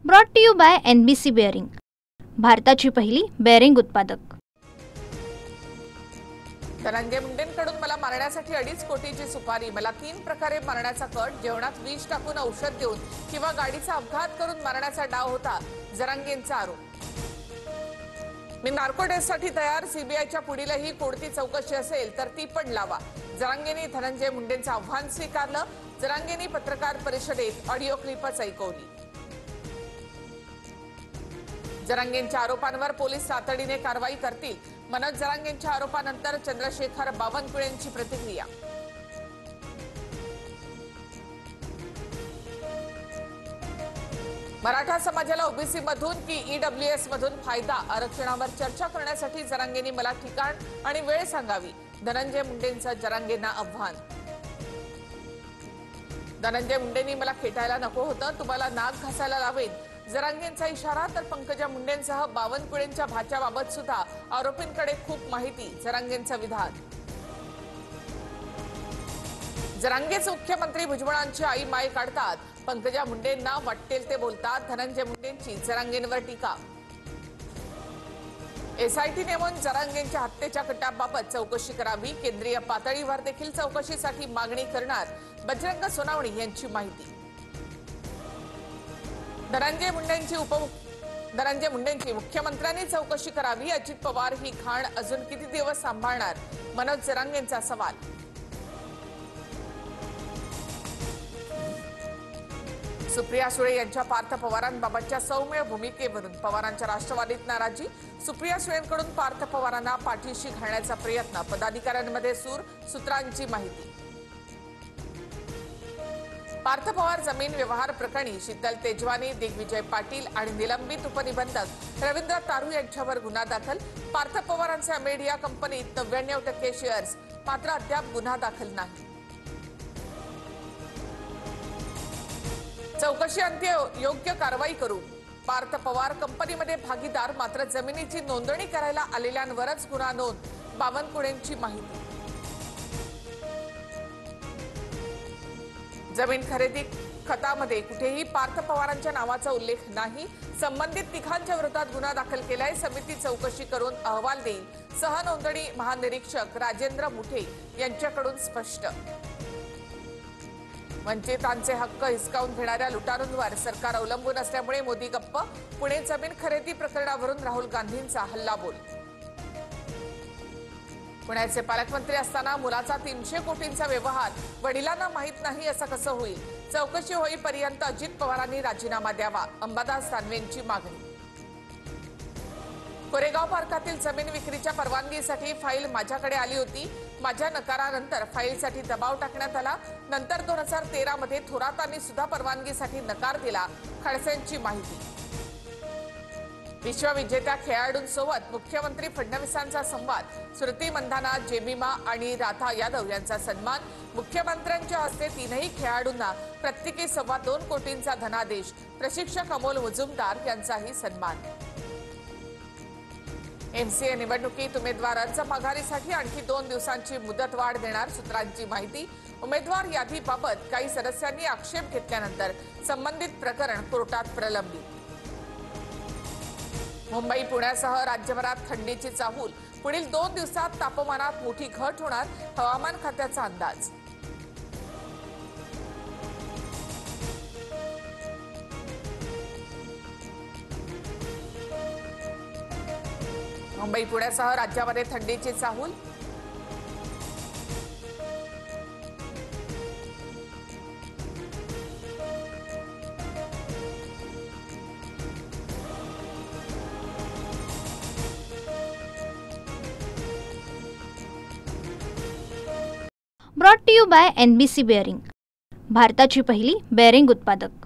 Brought to you by NBC bearing, भारताची पहिली bearing उत्पादक। धनंजय मुंडेंकडून मला मारण्यासाठी 2.5 कोटीची सुपारी, मला 3 प्रकारे मारण्याचा कट, जेवणात विष टाकून औषध देऊन किंवा गाडीचा अपघात करून मारण्याचा डाव होता जरांगेंचा आरोप। मी नार्को टेस्टसाठी तयार, सीबीआयच्या पुढीलही कोणती चौकशी असेल तर ती पण लावा। जरांगेंनी धनंजय मुंडेंचं आव्हान स्वीकारलं। जरांगेंनी पत्रकार परिषदेत ऑडिओ क्लिपच ऐकवली। जरांगेंच्या आरोपांवर पोलीस तातडीने कारवाई करतील। मनोज जरांगेंच्या आरोपानंतर चंद्रशेखर बावनकुळेंची प्रतिक्रिया। मराठा समाजाला ओबीसी मधून की ईडब्ल्यूएस मधून फायदा, आरक्षणावर चर्चा करण्यासाठी जरांगेंनी मला ठिकाण आणि वेळ सांगावी। धनंजय मुंडेंचं जरांगेंना आव्हान। धनंजय मुंडेंनी मला खेटायला नको होतं, तुम्हाला नाक घासायला लावेन, जरांगेंचा इशारा। तर पंकजा मुंडेंसह बावनकुळेंच्या भाच्याबाबत सुद्धा आरोपींकडे खूप माहिती, जरांगेंचं विधान। जरांगेच मुख्यमंत्री भुजबळांची आई माय काढतात, पंकजा मुंडेंना वाटेल ते बोलतात, धनंजय मुंडेंची जरांगेंवर टीका। एसआयटी नेमून जरांगेंच्या हत्येच्या कटाबाबत चौकशी करावी, केंद्रीय पातळीवर देखील चौकशीसाठी मागणी करणार बजरंग सोनावणे यांची माहिती। धनंजय मुंडेंची मुख्यमंत्र्यांनी चौकशी करावी, अजित पवार ही खाण अजून किती दिवस सांभाळणार, मनोज जरांगेंचा सवाल। सुप्रिया सुळे यांच्या पार्थ पवारांबाबतच्या सौम्य भूमिकेवरून पवारांच्या राष्ट्रवादीत नाराजी, सुप्रिया सुळेंकडून पार्थ पवारांना पाठीशी घालण्याचा प्रयत्न, पदाधिकाऱ्यांमध्ये सूत्रांची माहिती। पार्थ पवार जमीन व्यवहार प्रकरणी शीतल तेजवानी, दिग्विजय पाटील आणि निलंबित उपनिबंधक रवींद्र तारू यांच्यावर गुन्हा दाखल। पार्थ पवारांचे अमेडिया कंपनीत 99% शेअर्स, मात्र अद्याप गुन्हा दाखल नाही। चौकशी अंती योग्य कारवाई करू, पार्थ पवार कंपनीमध्ये भागीदार, मात्र जमिनीची नोंदणी करायला आलेल्यांवरच गुन्हा नोंद, बावनकुळेंची माहिती। जमीन खरेदी खतामध्ये कुठेही पार्थ पवारांच्या नावाचा उल्लेख नाही, संबंधित तिघांच्या विरोधात गुन्हा दाखल केलाय, समिती चौकशी करून अहवाल देईल, सहनोंदणी महानिरीक्षक राजेंद्र मुठे यांच्याकडून स्पष्ट। वंचितांचे हक्क हिसकावून घेणाऱ्या लुटारूंवर सरकार अवलंबून असल्यामुळे मोदी गप्प, पुणे जमीन खरेदी प्रकरणावरून राहुल गांधींचा हल्लाबोल। पुण्याचे पालकमंत्री असताना मुलाचा 300 कोटींचा व्यवहार वडिलांना माहीत नाही असं कसं होईल, चौकशी होईपर्यंत अजित पवारांनी राजीनामा द्यावा, अंबादास दानवेंची मागणी। कोरेगाव पार्कातील जमीन विक्रीच्या परवानगीसाठी फाईल माझ्याकडे आली होती, माझ्या नकारानंतर फाईलसाठी दबाव टाकण्यात आला, नंतर 2013 मध्ये थोरातांनी सुद्धा परवानगीसाठी नकार दिला, खडसेंची माहिती। विश्वविजेत्या खेळाडूंसोबत मुख्यमंत्री फडणवीसांचा संवाद, स्मृती मंधाना, जेमिमा आणि राधा यादव यांचा सन्मान, मुख्यमंत्र्यांच्या हस्ते 3ही खेळाडूंना प्रत्येकी 2.25 कोटींचा धनादेश, प्रशिक्षक अमोल मुजुमदार यांचाही सन्मान। MCA निवडणुकीत उमेदवार अर्ज माघारीसाठी आणखी 2 दिवसांची मुदतवाढ देणार, सूत्रांची माहिती। उमेदवार यादीबाबत काही सदस्यांनी आक्षेप घेतल्यानंतर संबंधित प्रकरण कोर्टात प्रलंबित। मुंबई पुण्यासह राज्यभरात थंडीची चाहूल, पुढील 2 दिवसात तापमानात मोठी घट होणार, हवामान खात्याचा अंदाज। मुंबई पुण्यासह राज्यामध्ये थंडीची चाहूल, brought to you by NBC bearing, भारताची पहिली बेअरिंग उत्पादक।